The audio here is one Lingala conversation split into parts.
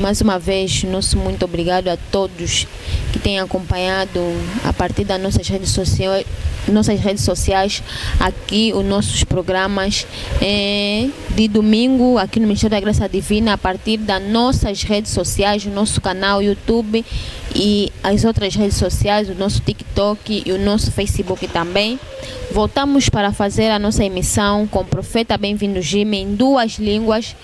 Mais uma vez, nosso muito obrigado a todos que têm acompanhado a partir das nossas redes sociais aqui os nossos programas de domingo aqui no Ministério da Graça Divina, a partir das nossas redes sociais, o nosso canal YouTube e as outras redes sociais, o nosso TikTok e o nosso Facebook também. Voltamos para fazer a nossa emissão com o Profeta Bem-vindo Jimmy em duas línguas,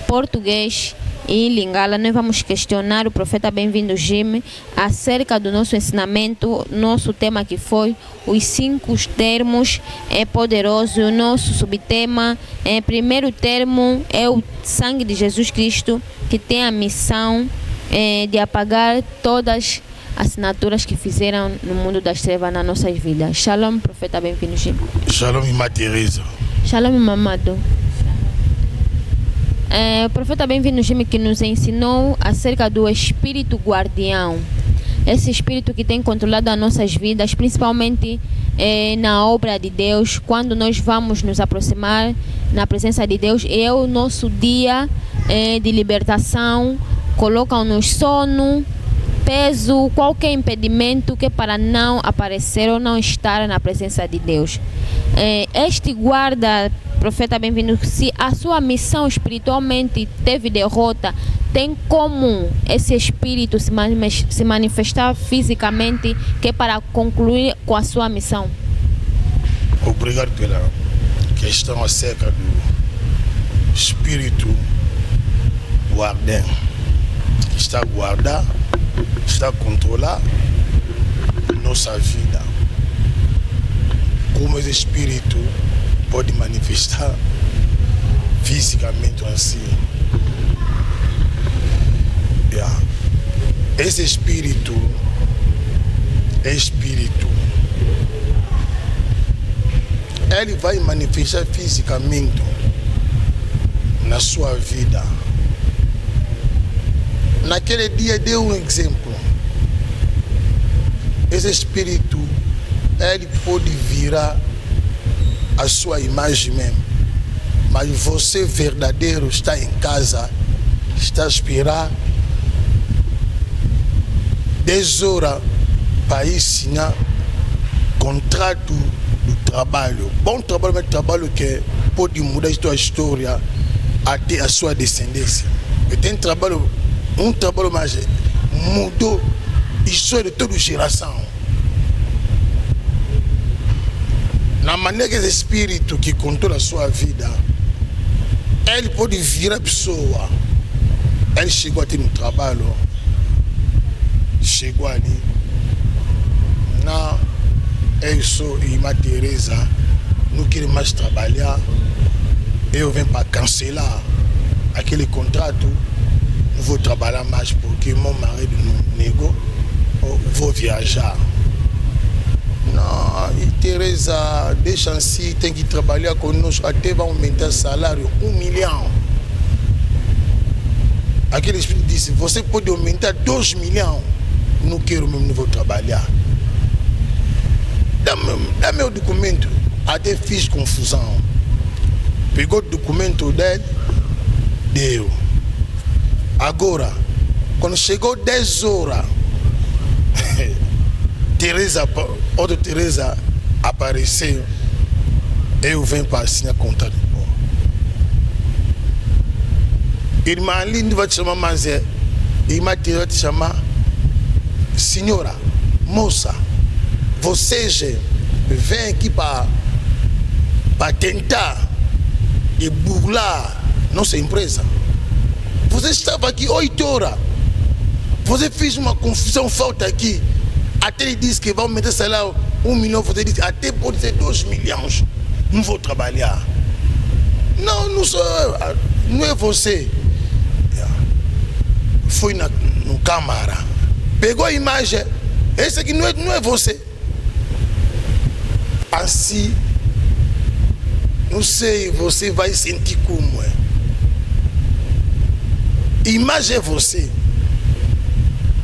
português e Lingala. Nós vamos questionar o Profeta Bem-vindo Jimmy acerca do nosso ensinamento, nosso tema que foi os 5 termos poderoso. O nosso subtema, primeiro termo é o sangue de Jesus Cristo, que tem a missão de apagar todas as assinaturas que fizeram no mundo das trevas nas nossas vidas. Shalom, Profeta Bem-vindo Jimmy. Shalom, irmã Teresa. Shalom, mamado. O Profeta Bem-vindo Jimmy que nos ensinou acerca do Espírito Guardião. Esse Espírito que tem controlado as nossas vidas, principalmente na obra de Deus, quando nós vamos nos aproximar na presença de Deus, é o nosso dia de libertação, colocam-nos sono, peso, qualquer impedimento que é para não aparecer ou não estar na presença de Deus. Este guarda, Profeta Bem-vindo, se a sua missão espiritualmente teve derrota, tem como esse espírito se manifestar fisicamente, que é para concluir com a sua missão? Obrigado pela questão acerca do espírito guardião, que está a guardar, está a controlar nossa vida. Como esse espírito pode manifestar fisicamente assim. Esse espírito é espírito. Ele vai manifestar fisicamente na sua vida. Naquele dia deu um exemplo. Esse espírito, ele pode virar a sua imagem mesmo. Mas você verdadeiro está em casa, está a aspirar 10 horas para assinar contrato do trabalho. Bom trabalho, mas trabalho que pode mudar a sua história até a sua descendência. E tem trabalho, um trabalho mais mudou a história de toda geração. Na maneira que esse espírito que controla a sua vida, ele pode virar a pessoa. Ele chegou até no trabalho, chegou ali. Não, eu sou irmã Teresa, não quero mais trabalhar. Eu venho para cancelar aquele contrato. Não vou trabalhar mais porque meu marido não negou. Vou viajar. Não, e Teresa, deixa assim, tem que trabalhar conosco, até vai aumentar o salário 1 milhão. Aquele espírito disse, você pode aumentar 2 milhões. Não quero mesmo, não vou trabalhar. Dá meu documento. Até fiz confusão. Pegou o documento dele, deu. Agora, quando chegou 10 horas, outra Teresa apareceu. Eu venho para assinar contrato. Irmã Aline vai te chamar, mas irmã Teresa vai te chamar senhora, moça. Você vem aqui para tentar e burlar nossa empresa. Você estava aqui 8 horas. Você fez uma confusão, falta aqui. Até ele disse que vai aumentar o salário 1 milhão. Você disse até pode ser 2 milhões. Não vou trabalhar. Não sou eu. Não é você. Foi no câmara. Pegou a imagem. Esse aqui não é você. Assim, não sei, você vai sentir como é. Imagem é você.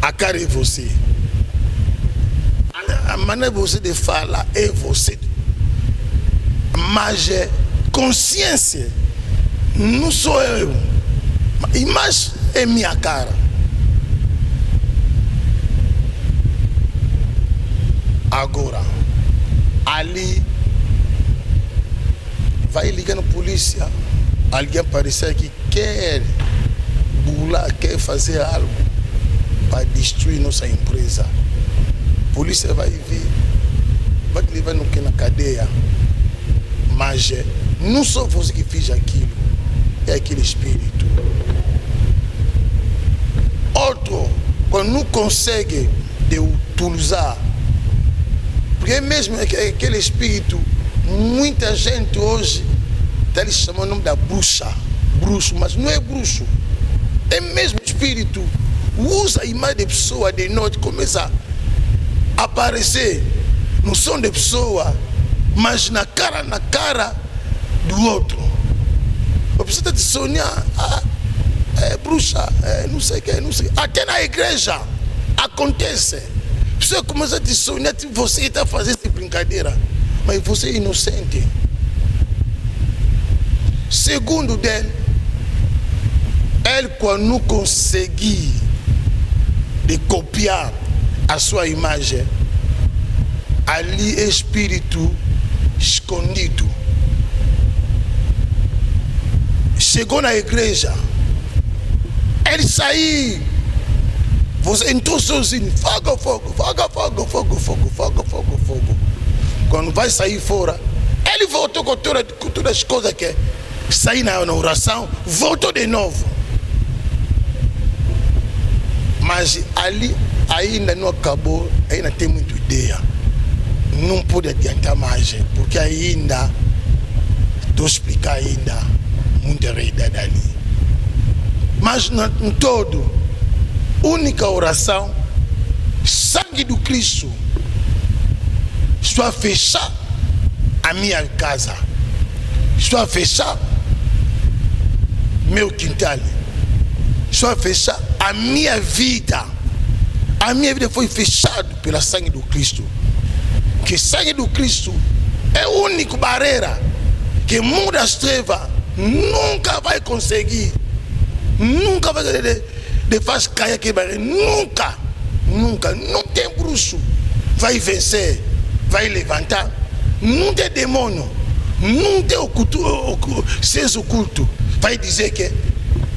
A cara é você. A maneira de você de falar é você. Mas consciência não sou eu. Imagem é minha cara. Agora, ali vai ligar na polícia, alguém aparecer que quer burlar, quer fazer algo para destruir nossa empresa. A polícia vai vir, vai te levar na cadeia. Mas não só você que fez aquilo, é aquele espírito. Outro, quando não consegue de utilizar, porque mesmo aquele espírito, muita gente hoje está lhe chamando o nome da bruxa, mas não é bruxo, é mesmo espírito. Usa a imagem de pessoa de noite, começa a aparecer no som de pessoa, mas na cara do outro. A pessoa está te sonhar, é bruxa, não sei o que, não sei. Até na igreja acontece. A pessoa começa a te sonhar, você está fazendo essa brincadeira, mas você é inocente. Segundo dele, ele quando não conseguir de copiar a sua imagem, ali é espírito escondido. Chegou na igreja, ele saiu, você entrou sozinho, fogo. Quando vai sair fora, ele voltou com todas as coisas que saiu na oração, voltou de novo. Mas ali ainda não acabou, ainda tem muita ideia. Não pode adiantar mais, porque ainda estou explicando ainda muita realidade ali. Mas no todo, única oração, sangue do Cristo, estou a fechar a minha casa, estou a fechar meu quintal, estou a fechar a minha vida. A minha vida foi fechada pela sangue do Cristo. Que sangue do Cristo é a única barreira que muda as trevas. Nunca vai conseguir. Nunca vai de fazer cair aquele barreira. Nunca. Não tem bruxo. Vai vencer. Vai levantar. Não tem demônio. Não tem senso oculto. Vai dizer que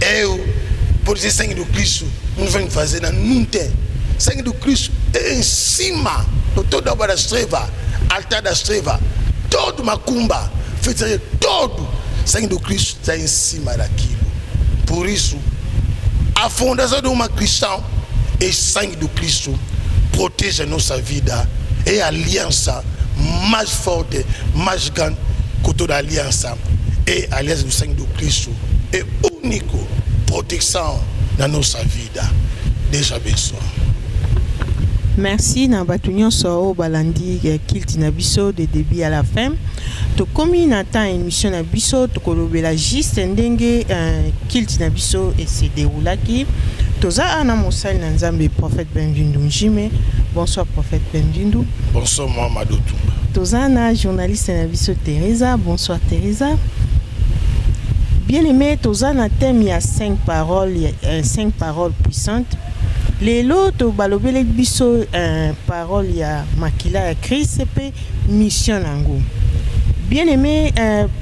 eu, por dizer sangue do Cristo, não vou fazer nada. Não tem. Sangue do Cristo é em cima de toda a obra das trevas, altar das trevas, todo macumba, feitiçaria, todo sangue do Cristo está em cima daquilo. Por isso, a fundação de uma cristã é sangue do Cristo, protege a nossa vida, é a aliança mais forte, mais grande que toda a aliança, é a aliança do sangue do Cristo, é a única proteção da nossa vida. Deus abençoe. Merci na batu nyonso o balandi kilti na biso de début à la fin. To komi na ta émission na biso to kolobela juste ndenge kilti na biso et se déroulaki. Toza ana mosali na Nzambe prophète Benvindu Njime. Bonsoir prophète Benvindu. Bonsoir Mamadou Toumba. Toza na journaliste na biso Teresa. Bonsoir Teresa. Bien-aimé, toza na thème ya 5 paroles puissantes. Lelo to balobele biso parole ya makila ya Christ pe mission nango. Bien-aimé,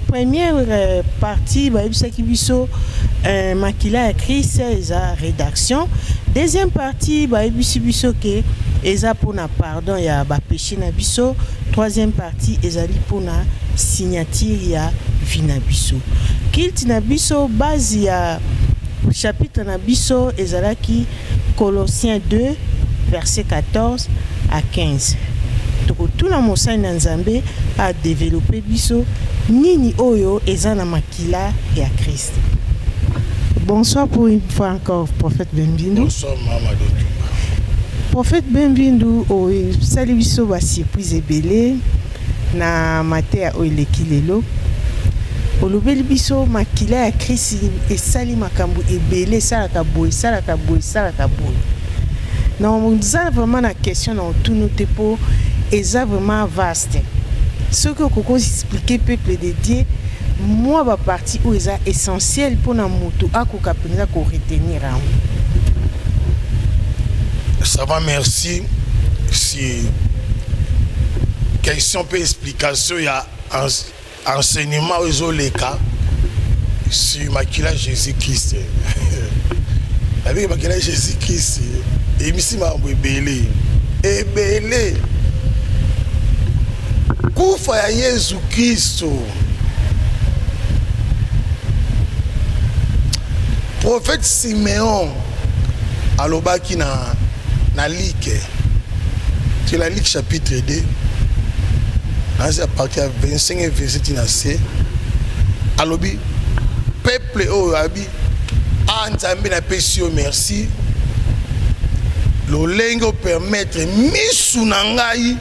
première partie ba bisaki biso makila ya Christ eza rédaction. Deuxième partie ba biso ke eza pona pardon ya ba péché na biso. Troisième partie ezali pona signature ya vie na biso. Kilti na biso base ya chapitre na biso ezalaki Colossiens 2 verset 14 à 15. Toko tuna mosali na Nzambe a développer biso nini oyo eza na makila ya Christ. Bonsoir pour une fois encore prophète Benvindu. Bonsoir Mamadou Toumba. Prophète Benvindu o sali biso ba surprise ebele na matea o eleki lelo. Olobeli biso makila ya Christ esali makambo ebele salaka boye. Non, ça vraiment la question dans tout nos dépôts est vraiment vaste. Ce que Coco expliquer peuple de Dieu, moi ma partie où est essentiel pour na moto à ko kapenda ko retenir. Ça va, merci. Si question pe explication ya enseignement aux les cas sur makila Jésus-Christ. Avec makila Jésus-Christ et misi ma ebele kufa ya Yesu Kristo. Prophète Siméon alobaki na Luc. C'est la Luc chapitre 2. À partir de 25 verset inacé. Alobi peuple oyabi nzambe na pesi yo merci. Lolengo permettre misu na ngai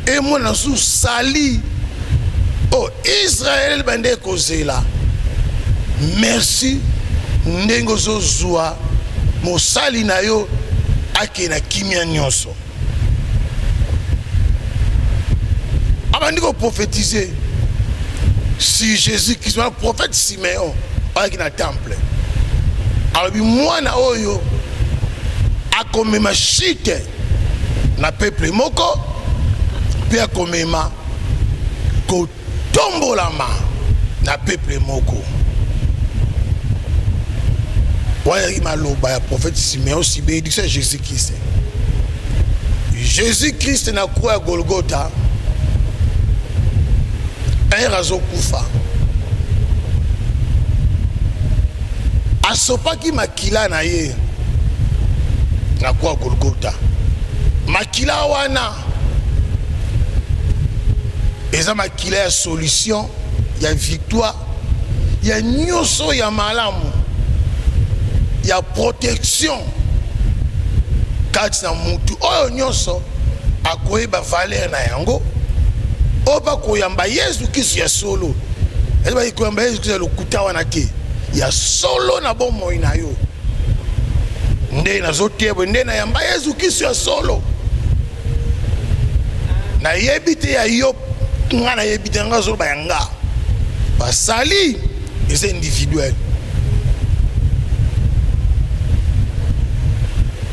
et mona su sali. Oh Israël bande kozela. Merci ndengo zo zwa mosali na yo akena kimia nyonso. Abandiko prophétiser si Jésus-Christ, le prophète Siméon avec na temple. Alors moi na oyo akomema chite na peuple moko pe akomema ko tombolama na peuple moko. Ouais, maloba ya prophète Siméon si bénédiction Jésus-Christ. Jésus-Christ na croix à Golgotha. Un razo kufa. Asopaki makila na ye na croix à Golgotha. Makila wana eza makila ya solution, ya victoire, ya nyonso ya malamu. Il y a protection kati na mutu oyo nyonso akoyeba valeur na yango oba koyamba Yesu Kristo ya solo eza koyamba Yesu Kristo lokuta wana te ya solo na bomoi na yo nde nazoteba nde na yamba Yesu Kristo ya solo na yebite ya yo nga na yebite nga zo bayanga basali c'est individuel.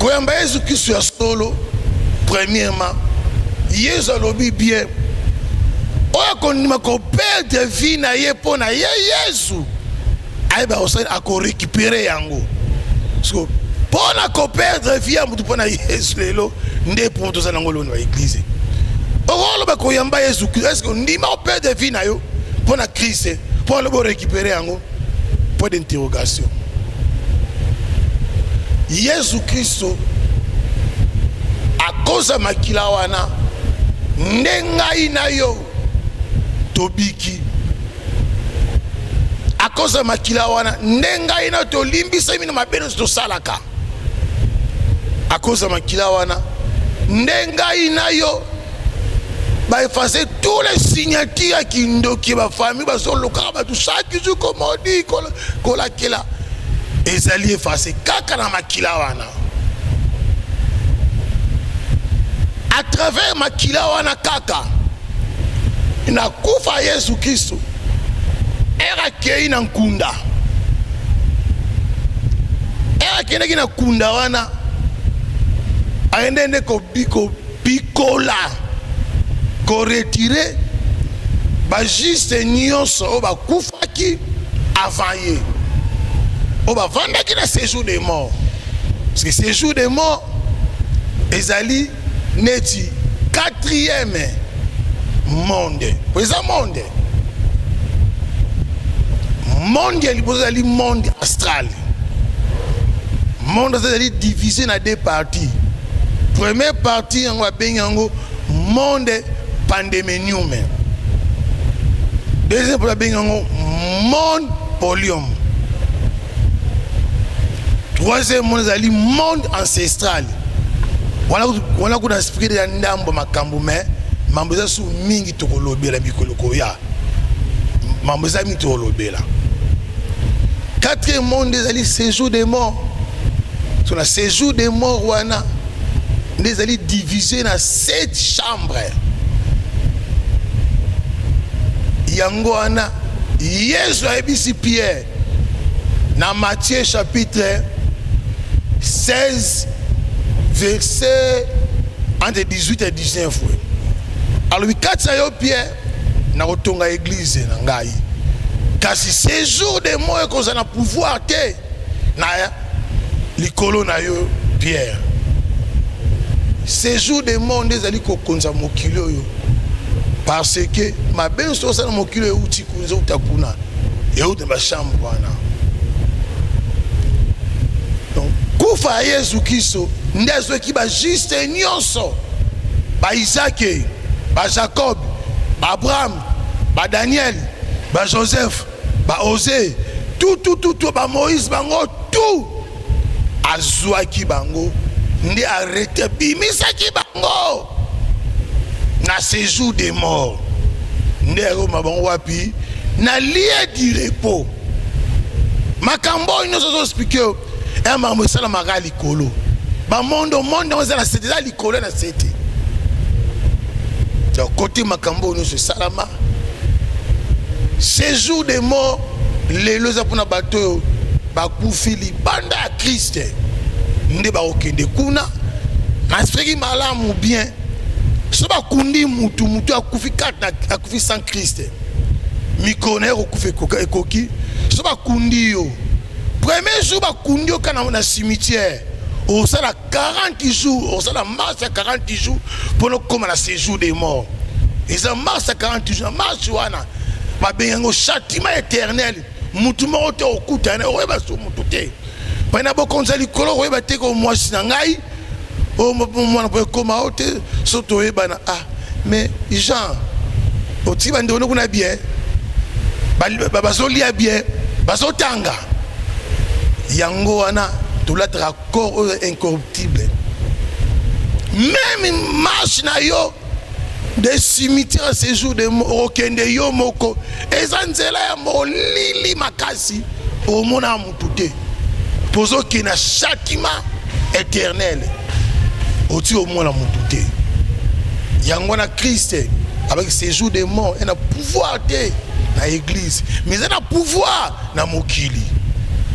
Koyamba Yesu Kristo ya solo premièrement Yesu alobi bien oya konima ko perdre vie na ye pona ye Yesu aiba osali ako récupérer yango so pona ko perdre vie ya mutu pona Yesu lelo nde pour to sana ngolo na église olo ba koyamba Yesu est-ce que ndima ko perdre vie na yo pona Christ pour le récupérer yango point d'interrogation. Yesu Kristo a cause makila wana ndengai na yo tobiki a cause makila wana ndengai na to limbisa mino mabeno to salaka a cause makila wana ndengai na yo ba effacer tous les signatures qui ndoki ba famille ba soloka ba tout chaque jour comme on dit kola kila ezali effacé kaka na makila wana à travers makila wana kaka na kufa Yesu Kristo era kei na nkunda era kene na kunda wana aende ko bikola ko retirer ba juste nyonso ba kufaki avant ye on va vendre qui est séjour des morts. Parce que séjour des morts, ezali neti 4e monde. Pour ça monde. Monde il monde astral. Monde est divisé en 2 parties. Première partie on va bien monde pandémonium. Deuxième pour bien monde polium. Troisième monde est le monde ancestral. Voilà qu'on a expliqué de l'andambo makambo mais mamboza su mingi tokolobe la mikoloko ya. Mamboza mi tokolobe la. 4e monde est le séjour des morts. Sur le séjour des morts wana les allés divisés dans 7 chambres. Yango wana Yesu abisi Pierre dans Matthieu chapitre 16 verset entre 18 et 19. alobi kati na yo Pierre na kotonga église na ngai kasi séjour de mots ekozala na pouvoir te na likolo na yo Pierre. Séjour de mots nde ezali kokonza mokili oyo parce que mabenso osala mokili euti kunza utakuna euti bashambre wana. Donc kufa Yesu Kristo nde azwaki ba juste nyonso ba Isaac, ba Jacob, ba Abraham, ba Daniel, ba Joseph, ba Osée, tout ba Moïse bango tout azwaki bango nde arrêté bimisaki bango na séjour des morts nde aroma bango wapi na lieu du repos. Makambo nyonso zo expliquer e mambo esala maka likolo monde ozala sete eza likolo na sete côté makambo nyonso esalama. Séjour des morts lelo eza mpona bato oyo bakufi libanda ya Kriste nde bakokende kuna nasepeki malamu bien so bakundi mutu akufi kati akufi sans Kriste mikolo na ye kokufa ekoki so bakundi yo premier jour bakundi yo kana na cimetière osala 40 jours osala marche ya 40 jours mpona okoma na séjour des morts eza marche ya 40 jours marche wana babengango châtiment éternel mutu moko te okutana oyeba so mutu te mpena bokonza likolo oyeba te ko mwasi na ngai mwana po ekoma o te so toyebana mais Jean oti bande ono kuna bien bazolia bien bazotanga yango wana tolataka corps incorruptible même marche na yo de cimetière à ce jour de okende yo moko eza nzela ya molili makasi omona mutu te pozo ki na châtiment éternel oti omona mutu te yango na Christ avec ce jour de mort et na pouvoir te na église mais il a pouvoir na mokili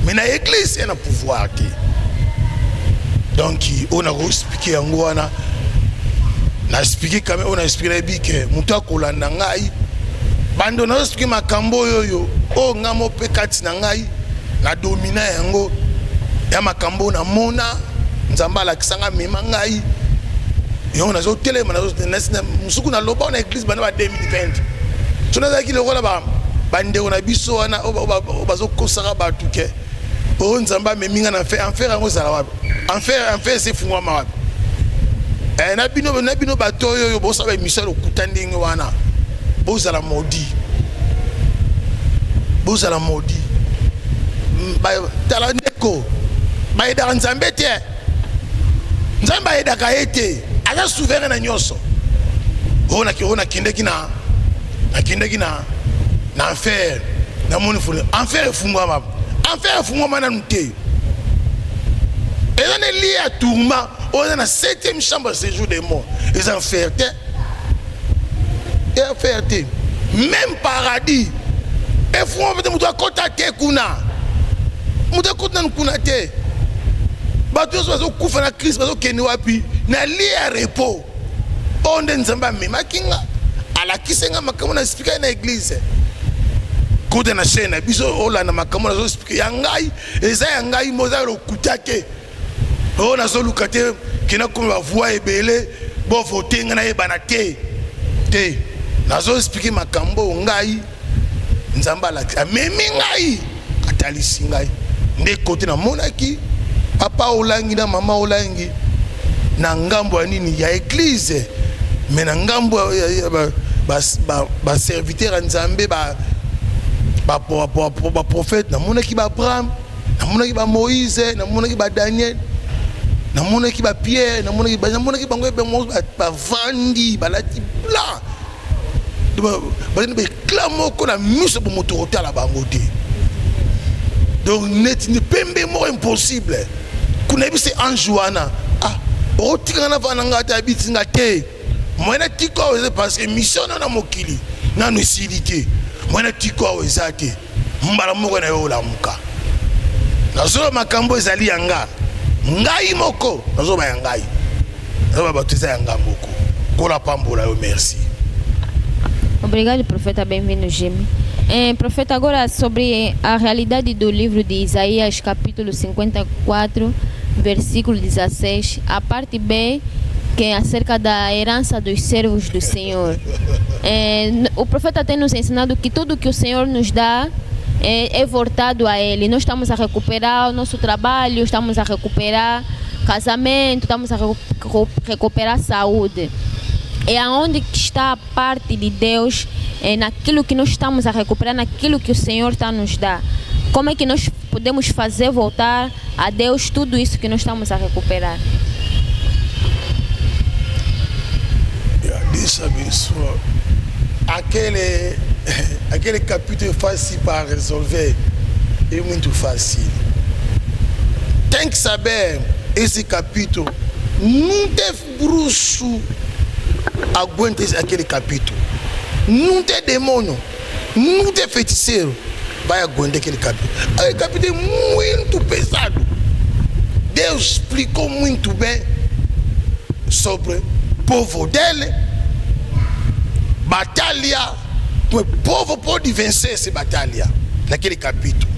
mais na église il a pouvoir te donc on a expliqué yango wana na expliqué quand même on a expliqué que mutu akolanda ngai bando na expliqué makambo yoyo o ngamo pe kati na ngai na domina yango ya makambo na mona nzamba la kisanga mema ngai yo na zo telema na zo musuku na loba na église bana ba 2020 tuna za kile kola ba bande ona biso wana bazo kosaka ba tuke o nzamba meminga na enfer yango sala wapi enfer se fungwa mawapi na bino bato yo bosa ba misalo kutandingi wana bosa la maudit ba tala ndeko ba eda nzambe te nzamba eda ka ete ala souverain na nyoso ona kindeki na enfer na moni fulu enfer fungwa mana nute et on est lié à tourment on est dans la 7e chambre de séjour des morts les enfers même paradis et fou on peut mutu akota te kuna mutu akota kuna te bato so kufa na Christ bazo keni wapi na lié à repos onde nzamba mema kinga ala kisenga makambo na expliquer na église kote na chaîne biso ola na makambo na zo expliquer yangai eza yangai moza lokutake o na zo lukate kina ko ba voix ebele bo voter na yebana te na zo expliquer makambo ngai nzamba la memi ngai atalisi ngai nde kote na monaki papa olangi na mama olangi na ngambo ya nini ya église mais na ngambo ba serviteur nzambe ba prophète na monaki ba Abraham na monaki ba Moïse na monaki ba Daniel na monaki ba Pierre na monaki bango ba vandi ba lati blanc ba ne clamo ko na miso bo motorota la bango te donc net ne pembe mo impossible kuna bise anjuana o tingana vananga ta bitinga te mwana tiko oze parce que mission na mokili na nusilité mwana tiko ozate mbala moko na yo la muka nazo makambo ezali yanga ngai moko nazo ba yangai nazo ba batisa yanga moko kola pambola yo merci. Obrigado, profeta. Bem-vindo, Jimmy. Profeta, agora sobre a realidade do livro de Isaías, capítulo 54, versículo 16, a parte B, que é acerca da herança dos servos do Senhor. O profeta tem nos ensinado que tudo que o Senhor nos dá é voltado a Ele. Nós estamos a recuperar o nosso trabalho, estamos a recuperar casamento, estamos a recuperar saúde. É aonde está a parte de Deus, naquilo que nós estamos a recuperar, naquilo que o Senhor está a nos dar. Como é que nós podemos fazer voltar a Deus tudo isso que nós estamos a recuperar? Deus abençoe. Aquele capítulo é fácil para resolver, é muito fácil. Tem que saber, esse capítulo, não tem bruxo aguenta aquele capítulo. Não tem demônio, não tem feiticeiro vai aguentar aquele capítulo. Aquele capítulo é muito pesado. Deus explicou muito bem sobre o povo dele, batalha, o povo pode vencer essa batalha naquele capítulo.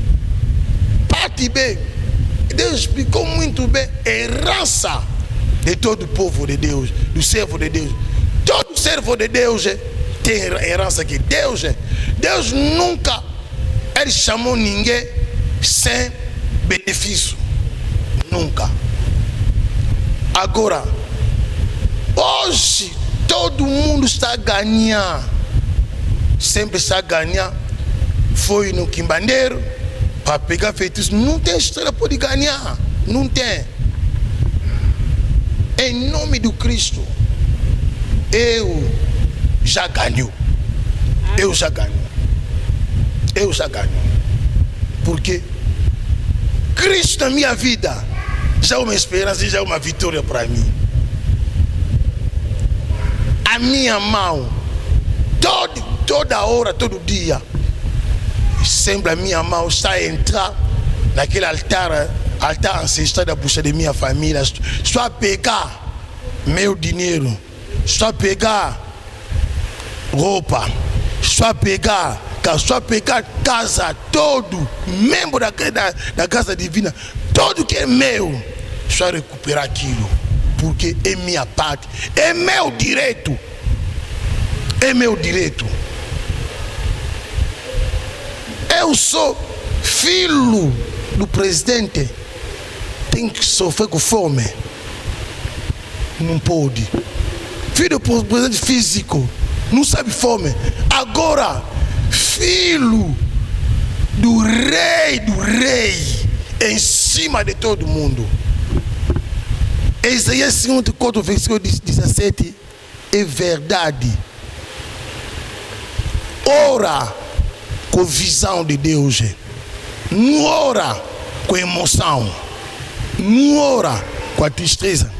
Parte B, Deus explicou muito bem a herança de todo o povo de Deus, do servo de Deus. Todo servo de Deus tem herança aqui. Deus nunca ele chamou ninguém sem benefício. Nunca. Agora, hoje todo mundo está a ganhar. Sempre está a ganhar. Foi no quimbandeiro para pegar feitiço. Não tem história para poder ganhar. Não tem. Em nome do Cristo, eu já ganho. Eu já ganho. Eu já ganho. Porque Cristo na minha vida já é uma esperança e já é uma vitória para mim. A minha mão, toda hora, todo dia, sempre a minha mão está a entrar naquele altar ancestral da bucha de minha família. Estou a pegar meu dinheiro, estou a pegar roupa, estou a pegar casa, todo membro da casa divina, tudo que é meu, estou a recuperar aquilo, porque é minha parte, é meu direito, é meu direito. Eu sou filho do presidente, tem que sofrer com fome, não pode. Filho do presidente físico, não sabe fome. Agora, filho do rei, em cima de todo mundo. Isaías 54, versículo 17, é verdade. Ora com visão de Deus, não ora com emoção, não ora com a tristeza,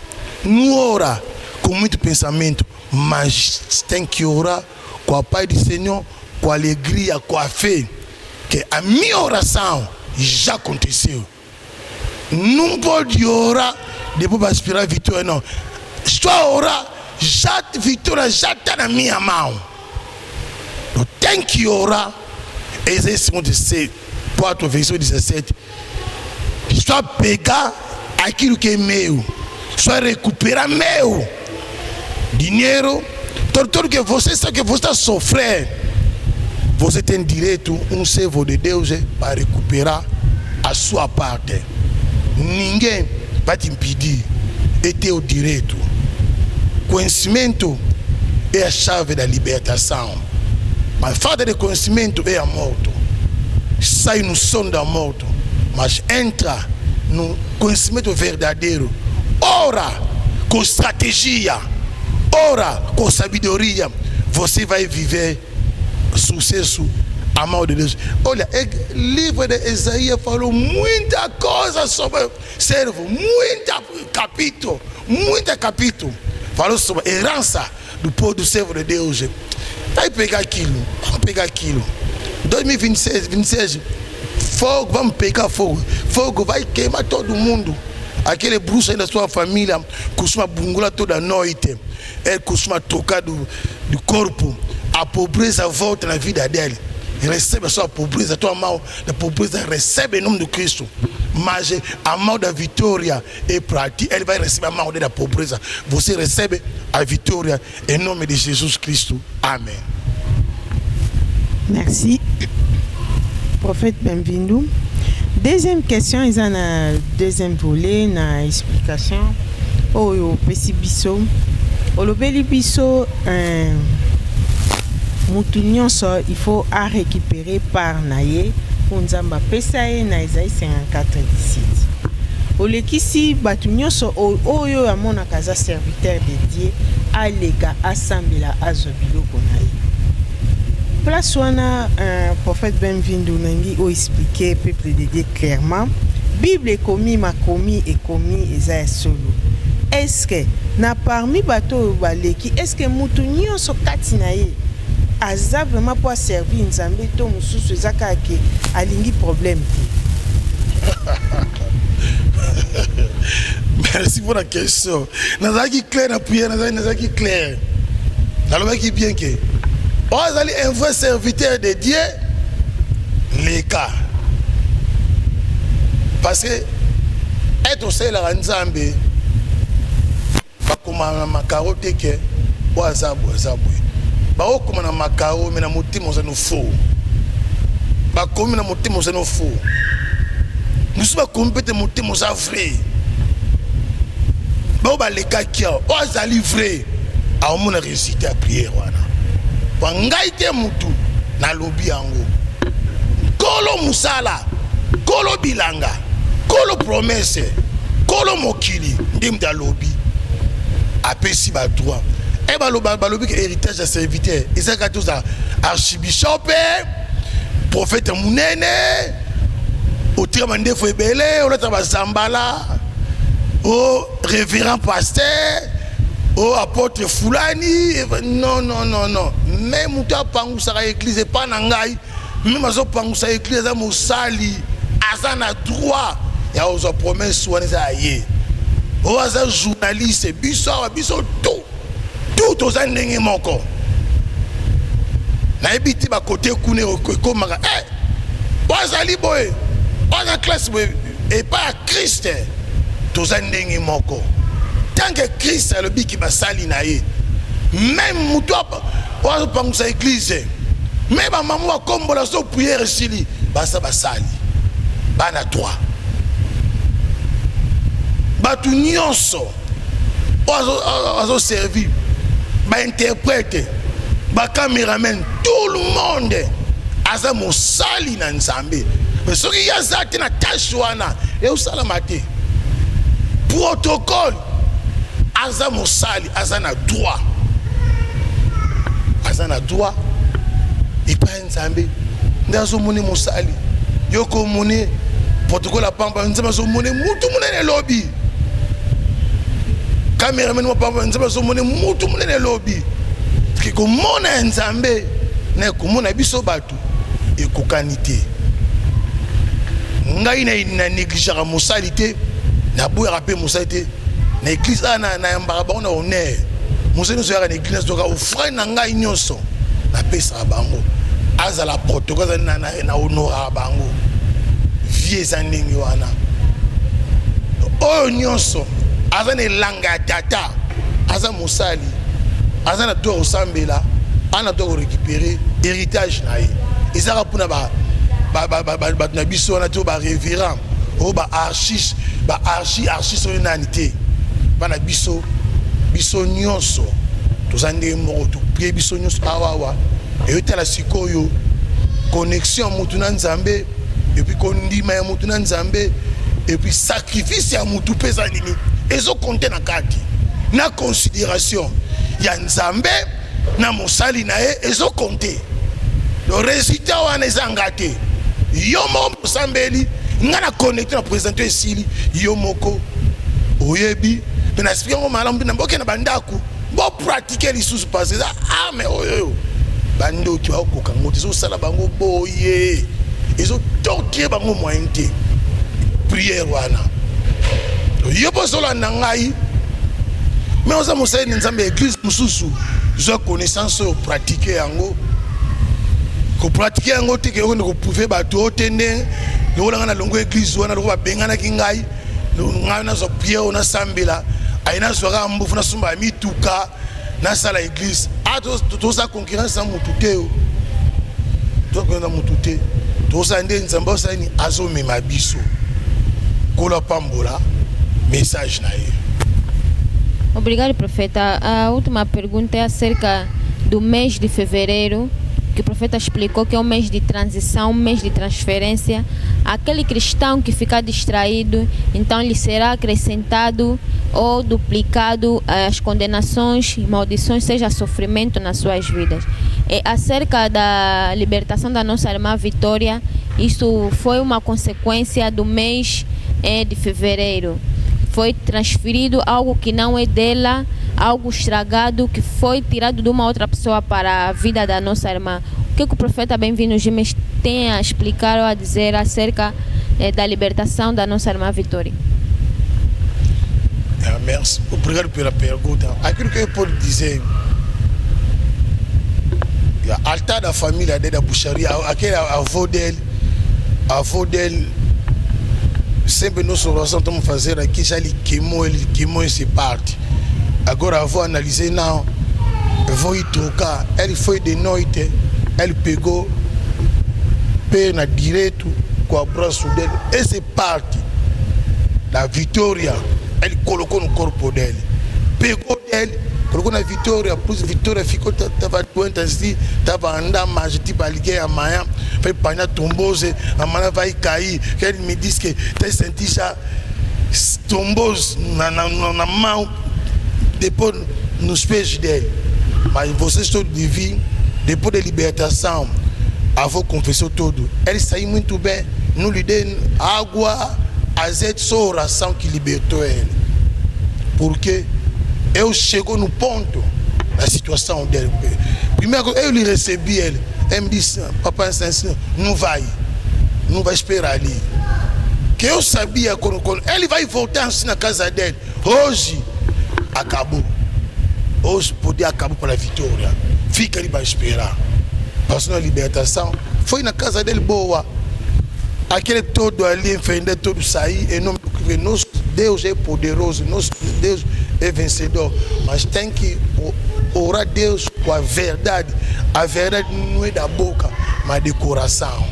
não ora com muito pensamento, mas tem que orar com a paz do Senhor, com a alegria, com a fé, que a minha oração já aconteceu. Não pode orar depois para aspirar a vitória, não. Estou a orar, a vitória já está na minha mão. Eu tenho que orar. Isaías 54, versículo 17. Estou a pegar aquilo que é meu, estou a recuperar meu dinheiro. Tudo que você sabe que você está a sofrer, você tem direito, um servo de Deus, para recuperar a sua parte. Ninguém vai te impedir, é teu direito. Conhecimento é a chave da libertação, mas falta de conhecimento é a morte. Sai no sono da morte, mas entra no conhecimento verdadeiro. Ora com estratégia, ora com sabedoria, você vai viver sucesso a mão de Deus. Olha, o livro de Isaías falou muita coisa sobre servo, muita capítulo. Falou sobre a herança do povo do servo de Deus. Vai pegar aquilo, vamos pegar aquilo. 2026, fogo, vamos pegar fogo. Fogo vai queimar todo mundo. Aquele bruxo aí da sua família costuma bungular toda noite. Ele costuma tocar do corpo. a pobreza volta na vida dele. Recebe a sua pobreza, a tua mão da pobreza, recebe em nome do Cristo. Mas a mão da vitória é para ti, ele vai receber a mão da pobreza. Você recebe a vitória em nome de Jesus Cristo. Amém. Merci. Prophète Benvindo. Deuxième question, ils ont un deuxième volet, na explication. Oh, yo, pesi biso. Olobeli biso, mutu nyonso, il faut à récupérer par naye. Unzamba pesaye na Isaïe 54:17. Olekisi batu nyonso oyo amona kaza serviteur de Dieu alega asambela azobilo konaye. Place wana prophète Benvindo nangi o expliquer peuple de Dieu clairement. Bible est commis makomi et commis eza solo. Est-ce que na parmi bato baleki est-ce que mutu nyonso kati naye aza vraiment pour servir Nzambe to mususu ezaka ke alingi problème. Merci pour la question. Nazaki clair na prière, nazaki clair. Nalobaki bien que vous allez un vrai serviteur de Dieu les cas. Parce que être au sein de la Nzambe pas comme ma carotte que oazabu. Bao comme na makao mais na motimo za no faux. Ba comme na motimo za no faux. Nous sommes compétés motimo za vrai. Bao ba le kakia o za livré a o mona réciter à prière wana. Ba ngai te mutu na lobi yango. Kolo musala, kolo bilanga, kolo promesse, kolo mokili ndimda lobi. Apesi ba droit. Et balobi héritage de serviteur. Ils sont tous archibishop, prophète Mounene, au Tiramande Fouébélé, au Lata Zambala, au révérend pasteur, au apôtre Foulani. Non. Même Mouta Pangousa l'église, pas Nangaï, même Azo Pangousa l'église, à Moussali, Azana droit, il y a aux promesses, ou aïe. Au hasard journaliste, biso tout. Tout aux années moko. Na ebiti ba côté kune ko maka. Wazali boy. On classe boy et pas Christ. Tous années moko. Tant que Christ le biki ba sali na ye. Même mutoa wa pangusa église. Même ba mamu wa kombola so prière sili ba sa ba sali. Bana toi. Ba tu nyonso. Ozo servi. Ba interprète, ba caméraman, tout le monde aza mosali na Nzambe. Mais ce qui y a ça na tashwana et au salamate. Protocole aza mosali, aza na droit. Aza na droit. Et pas Nzambe. Ndazo moni mosali. Yoko moni protocole a pamba Nzambe so moni mutu munene lobby. Caméraman wa papa Nzambe so mone mutu munene lobby ki ko mona Nzambe na ko mona biso batu e ko kanité ngai na négligera mosalité na boya rapé mosalité na église na mbara ba na honneur mosali so ya na église to ka ofra na ngai nyonso na pesa bango azala protocole na honora bango vie za ndingi wana o nyonso azane langa tata aza musali azana doit resembler ana doit récupérer héritage nae ezaka puna ba na biso na to ba révérend o ba archi so nanité bana biso nyonso tozande moko to prie biso nyonso awawa et tala sikoyo connexion mutu na Nzambe et puis kondima ya mutu na Nzambe et puis sacrifice ya mutu pesa nini ezo compter na kati na considération ya Nzambe na mosali na ye ezo compter le résultat wana ezangate yo moko mosambeli nga na connecter na présenter esili yo moko oyebi na expliquer malamu na mboke na bandaku bo pratiquer lisusu parce que mais oyo bandoki ba koka ngoti zo sala bango boye ezo torturer bango moyen te prière wana yo bozola na ngai mais oza mosali Nzambe église mususu Zo connaissance au pratiquer yango. Ko pratiquer yango te ke on ko prouver ba to tende. Lo la na longo église wana lo ba bengana kingai. Lo ngana zo prier ona sambela. Aina zo ga mbufu na sumba mituka na sala église. Ah to sa concurrence na mututeo. To ko na mutute. To sa ndé nzamba sa ni azo mema biso. Ko la pambola message na ye. Obrigado, profeta. A última pergunta é acerca do mês de fevereiro, que o profeta explicou que é um mês de transição, um mês de transferência. Aquele cristão que ficar distraído, então lhe será acrescentado ou duplicado as condenações e maldições, seja sofrimento nas suas vidas. E acerca da libertação da nossa irmã Vitória, isso foi uma consequência do mês de fevereiro. Foi transferido algo que não é dela, algo estragado que foi tirado de uma outra pessoa para a vida da nossa irmã. O que o profeta Bem-vindo Gimes tem a explicar ou a dizer acerca da libertação da nossa irmã Vitória? Merci. Obrigado pela pergunta. Aquilo que eu posso dizer, o altar da família dele, da bucharia, aquele avô dele, sempre nossa oração estamos fazendo aqui, já ele queimou esse parte. Agora eu vou analisar, não, eu vou ir trocar. Ele foi de noite, ele pegou perna direito com o braço dele. Essa parte da Vitória, ele colocou no corpo dele. Pegou dele, colocou na Vitória, pois Vitória ficou, estava doente assim, estava andando, mas tipo, liguei amanhã, vai apanhar trombose, amanhã vai cair. Ele me disse que tem sentido já trombose na mão, depois nos pés dele. Mas vocês todos deviam, depois da libertação, a avó confessou tudo. Ele saiu muito bem, não lhe deu água, azeite, só oração que libertou ele. Porque eu chegou no ponto da situação dele. Primeiro, eu lhe recebi ele. Ele me disse, papai, não vai esperar ali. Que eu sabia quando ele vai voltar assim na casa dele. Hoje acabou. Hoje podia acabar para a Vitória. Fica ali para esperar. Passou na libertação. Foi na casa dele boa. Aquele todo ali, enfrentar todo sair. E não, nosso Deus é poderoso. Nosso Deus é vencedor. Mas tem que orar a Deus com a verdade. A verdade não é da boca, mas do coração.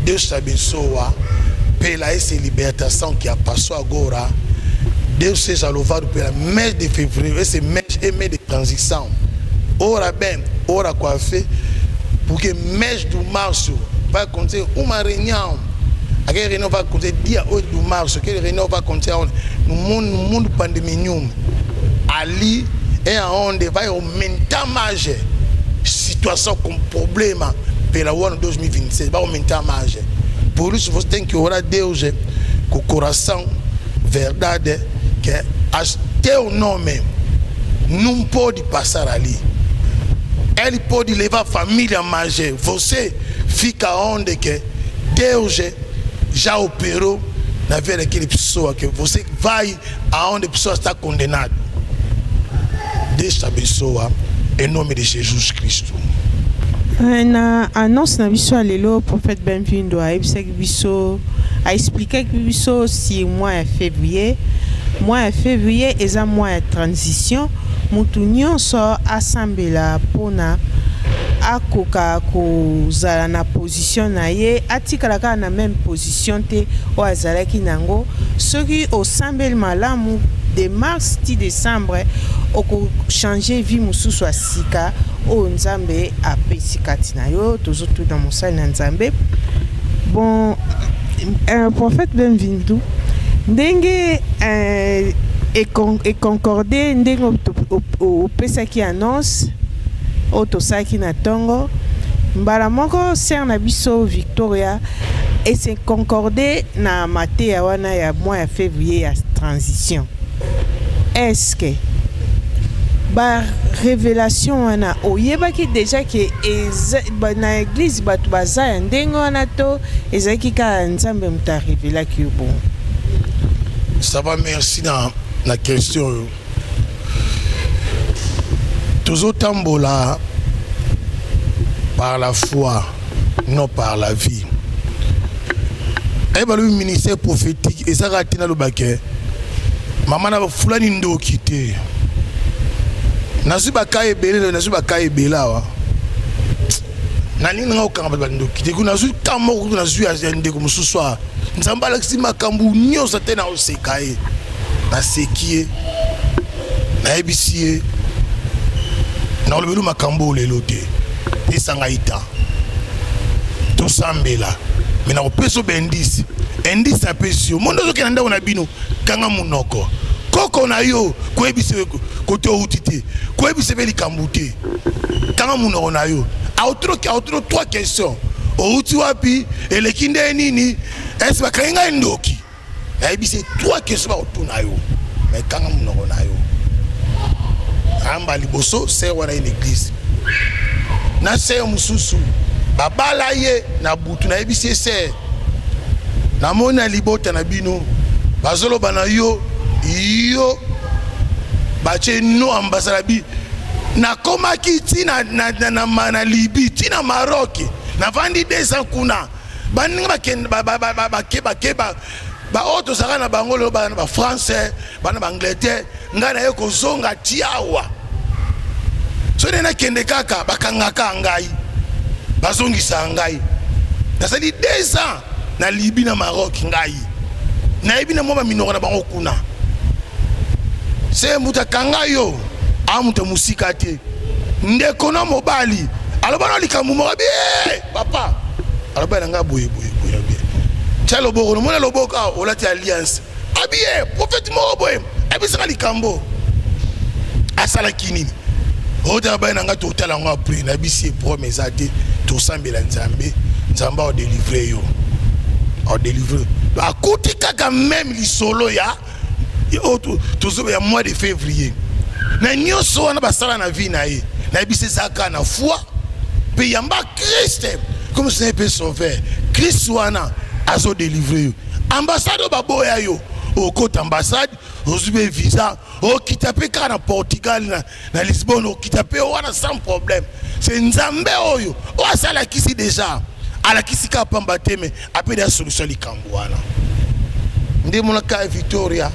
Deus te abençoa pela essa libertação que passou agora. Deus seja louvado pelo mês de fevereiro. Esse mês é mês de transição. Ora bem, ora com a fé, porque mês de março vai acontecer uma reunião. Aquela reunião vai acontecer dia 8 de março. Aquela reunião vai acontecer no mundo pandemia. Ali é onde vai aumentar mais situação com problema pelo ano 2026. Vai aumentar mais. Por isso você tem que orar a Deus com o coração, verdade, que até o nome não pode passar ali. Ele pode levar a família, mas você fica onde que Deus já operou na vida daquela pessoa, que você vai aonde a pessoa está condenada. Deus te abençoa em nome de Jesus Cristo. Na annonce na biso alelo prophète Bem-vindo a expliqué que biso si mois de février est un mois de transition. Mutu nyonso asambela pona akoka kozala na position na ye atikalaka na même position te o azalaki nango soki osambeli malamu de mars ti décembre oko changer vie mususu asika o nzambe apesi kati na yo tozotu na mosali na nzambe. Bon, prophète Bem-vindo ndenge et concordé ndenge opesaki annonce otosaki na tongo mbala moko ser na biso Victoria et c'est concordé na mateya wana ya mois ya février ya transition. Est-ce que ba révélation wana oyebaki déjà que na église bato baza ya ndenge wana to ezalaki kaka nzambe moto arévélaki yo? Bon, ça va, merci na question. Toujours tambola par la foi, non par la vie. Et le ministère prophétique, et ça a été dans le baquet. Maman n'a pas foulé ndo quitté. Nasu bakaye belé, nasu bakaye bela. Nani nga okanga bando quitté. Kuna nasu kamo kuna nasu azende comme ce soir. Nzamba laksi makambu nyo sate na osekaye. Na sekie. Na ebisie. Na olebelu makambu lelote. Esanga ita. To sambela. Mais na opeso bendisi. Endisi apesio. Mondo zo kenanda ona bino kanga munoko. Koko na yo kwebise kote outité. Kwebise beli kambute. Kanga munoko na yo. Autro trois questions. Outi wapi elekinde nini? Est-ce que kanga ndoki? Ebise trois questions ba otuna yo. Mais kanga munoko na yo. Amba liboso c'est wana une église. Na c'est mususu. Babala ye na butu na ebise c'est na mona libota na bino bazolo bana yo bache no ambassadeur bi na koma kiti na Libye tina Maroc na vandi 200 kuna baninga bakeba ba auto saka na bangolo bana ba français bana ba Angleterre ngana ye ko zonga tiawa so na kende kaka bakangaka ngai bazongisa ngai nasali 2 ans na Libye na Maroc ngai na ebi na moma minoko na bango kuna se muta kanga yo amuta musika te ndeko na mobali alobana likambu mo bi papa alobana nga boye chalo boko mona loboka olati alliance abie prophète mo boye abisaka likambo asala kinini oda bana nga totala nga après na bisi promesse ate to sambela nzambe nzamba o délivrer yo o délivrer a côté kaka même li solo ya toujours ya mois de février na nyoso wana basala na vie na ye na bisi zaka na foi pe yamba Christ comme c'est peut sauver Christ wana azo délivrer yo ambassade baboya yo au côté ambassade ozube visa o kitape kana Portugal na Lisbonne o kitape wana sans problème c'est nzambe oyo o asala kisi déjà ala kisi ka pamba teme après la solution likambo wana ndé mona ka Victoria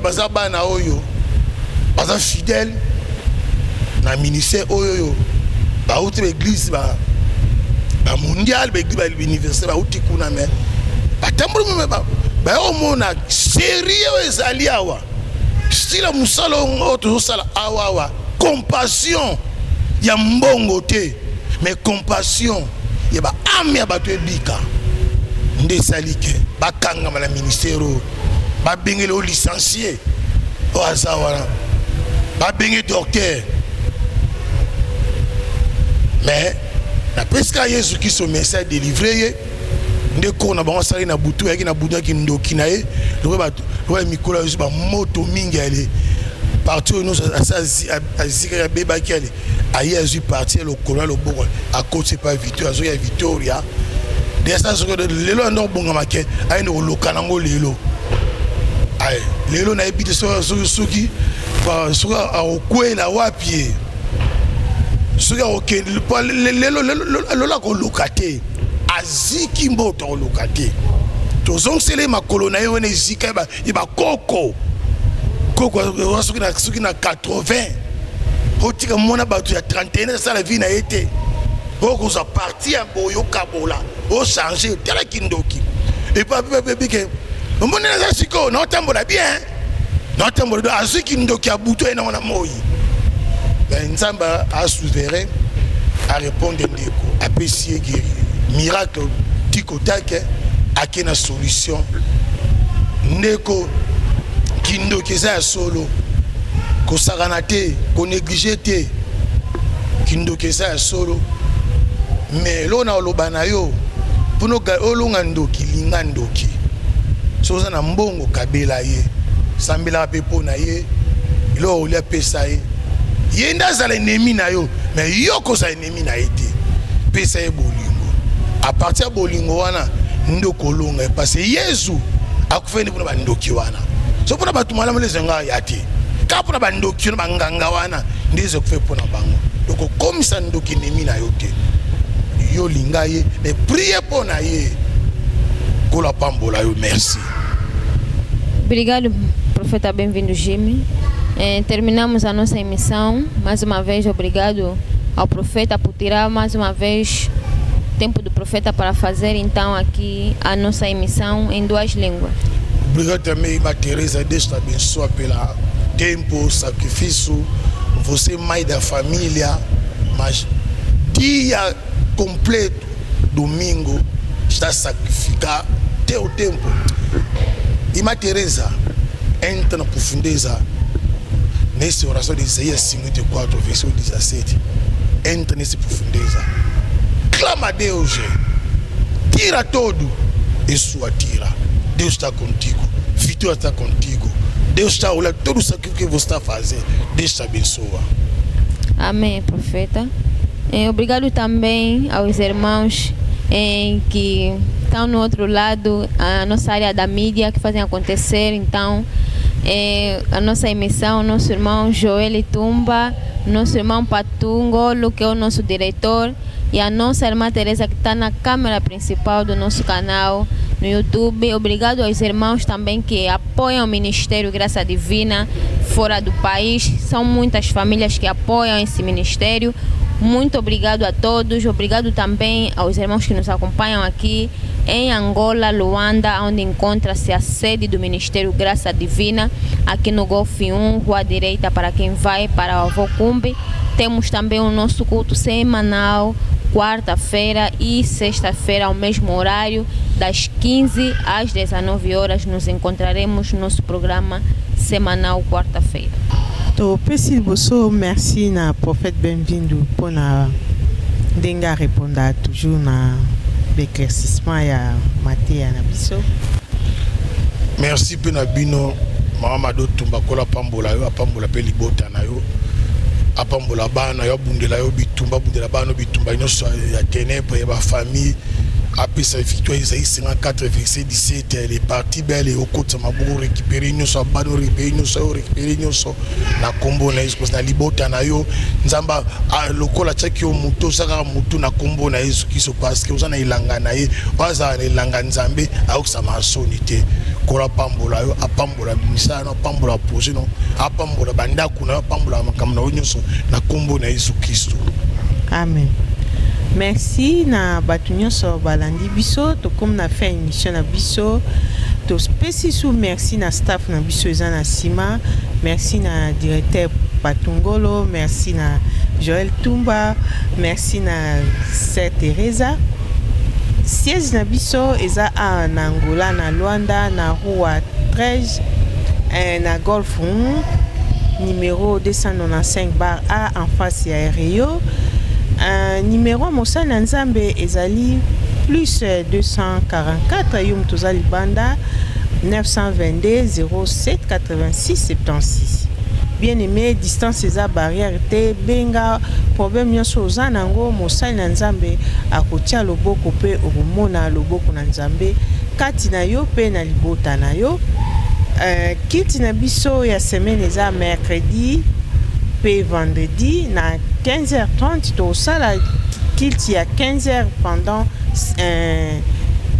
bazaba na oyo baza fidèle na ministère oyo ba outre l'église ba mondial ba église ba université ba outi kuna mais batambulu me ba o mona sérieux ezali awa style musalo oto sala awa compassion ya mbongo te mais compassion ya ba ame ya bato ebika nde salike bakanga na ministère ba bengele o licencié o azawana ba bengé docteur mais na presque Yesu qui son message délivré nde ko na bango sali na butu yaki na butu yaki ndoki na ye loba mikolo yesu ba moto mingi ale partout nous azika ya beba ki ale aye azu parti le colonel le bon à côté pas Victoria azu ya Victoria de ça ce que lelo ndo bonga make ay no lokana ngo lelo ay lelo na ebite suki ba suka akwela wapi suka ok lelo la ko lokate aziki mboto lokate tozong sele makolo na yo ne zika ba koko suki na 80 otika mona batu ya 31 ça la vie na été oko za parti en boyo kabola o changer tela kindoki et pas que mona za siko no tambola bien no tambola aziki ndoki abuto ena na moyi ben nzamba a souverain à répondre ndeko apesier guéri miracle tikotake akena solution ndeko kindo keza solo ko sagana te ko négliger te kindo keza solo mais lona olobana yo puno ga olunga ndoki linga ndoki soza na mbongo kabela ye sambela pepo na ye lo olia pesa ye yenda zala ennemi na yo mais yo ko za ennemi na ye te pesa ye bolingo à partir bolingo wana ndoko longa parce que Yesu akufeni kuna bandoki wana so pona batumala mlezenga yati kapona bandoki na banganga wana ndizo kufe pona bango donc comme ça ndoki nemi na yote yo linga ye mais prier pona ye kola pambola yo. Merci. Obrigado, profeta, bem-vindo, Jimmy. Terminamos a nossa emissão. Mais uma vez, obrigado ao profeta por tirar mais uma vez tempo do profeta para fazer então aqui a nossa emissão em 2 línguas. Obrigado também, Irmã Teresa, Deus te abençoe pelo tempo, sacrifício, você mãe da família, mas dia completo, domingo, está a sacrificar teu tempo. Irmã Teresa, entra na profundeza nessa oração de Isaías 54, versículo 17. Entra nessa profundeza. Clama a Deus. Tira todo. Isso atira. Deus está contigo. Vitória está contigo. Deus está olhando todo o sacrifício que você está fazendo. Deus te abençoa. Amém, profeta. Obrigado também aos irmãos que estão no outro lado, a nossa área da mídia, que fazem acontecer então a nossa emissão, nosso irmão Joel Tumba, nosso irmão Patungolo, que é o nosso diretor, e a nossa irmã Teresa, que está na câmera principal do nosso canal no YouTube. Obrigado aos irmãos também que apoiam o Ministério Graça Divina fora do país. São muitas famílias que apoiam esse ministério. Muito obrigado a todos. Obrigado também aos irmãos que nos acompanham aqui em Angola, Luanda, onde encontra-se a sede do Ministério Graça Divina, aqui no Golfe 1, Rua Direita, para quem vai para o Avocumbe. Temos também o nosso culto semanal, quarta-feira e sexta-feira, ao mesmo horário, das 15 às 19 horas, nos encontraremos no nosso programa semanal, quarta-feira. To pesi boso, merci na prophète bem-vindo pour na denga répondre toujours na l'éclaircissement ya matéa na biso. Merci pe na bino mama do tumba kola pambola yo apambola pe libota na yo apambola bana yo bundela yo bitumba bundela bana bitumba nyonso ya ténèbres ya ba famille. Après sa victoire, Isaïe 54, verset 17, elle est partie belle et au côté de ma bourre récupérer nous sommes bano récupérer nous sommes na combo na Yesu na libota na yo nzamba lokola chaki o muto saka muto na combo na Yesu qui se passe que vous en ilanga na ye baza na ilanga nzambe aoksa masonité kola pambola yo apambola misa na pambola projet no apambola bandaku na apambola makamna onyoso na combo na Yesu Kristo. Amen. Merci na batunyoso balandi biso to comme na fait émission na biso to spécialement merci na staff na biso ezana sima, merci na directeur Patungolo, merci na Joel Tumba, merci na Sœur Teresa. Siège na biso eza na Angola na Luanda na Rua 13 na Golf 1 numéro 295 bar A en face ya Rio. Numéro Moussa Nzambe ezali plus 244 yum tozali banda 922 07 86 76. Bien aimé, distance eza barrière te benga problème nyonso oza nango Moussa Nzambe akotia loboko pe okomona loboko na Nzambe kati na yo pe na libota na yo. Kiti na biso ya semaine eza mercredi pe vendredi na 15h30 to sala kilti à 15h pendant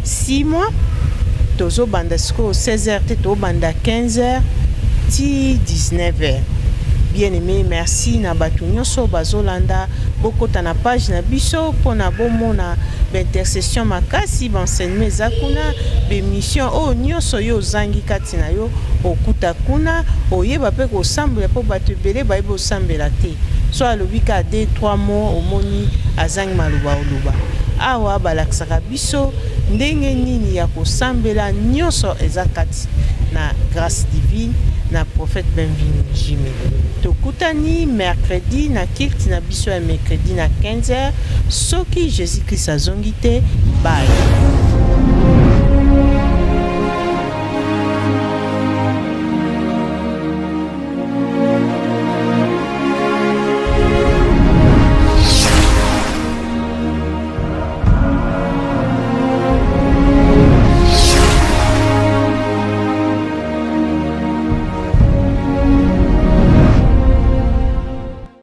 6 mois tozo banda sko 16h to banda 15h ti 19h. Bien aimé, merci na batu nyonso bazolanda bokota na page na biso pona bomona intercession makasi banseignement zakuna bemission o nyonso yo zangi kati na yo okuta kuna oyeba pe ko sambela po batu bele baibo sambela te so alobika 2-3 mois omoni azangi maluba oluba awa balaksaka biso ndenge nini ya kosambela nyonso ezakati na grâce divine na prophète Benvini Jimmy. Tokutani mercredi na kilti na biso ya mercredi na 15h soki Jésus-Christ azongite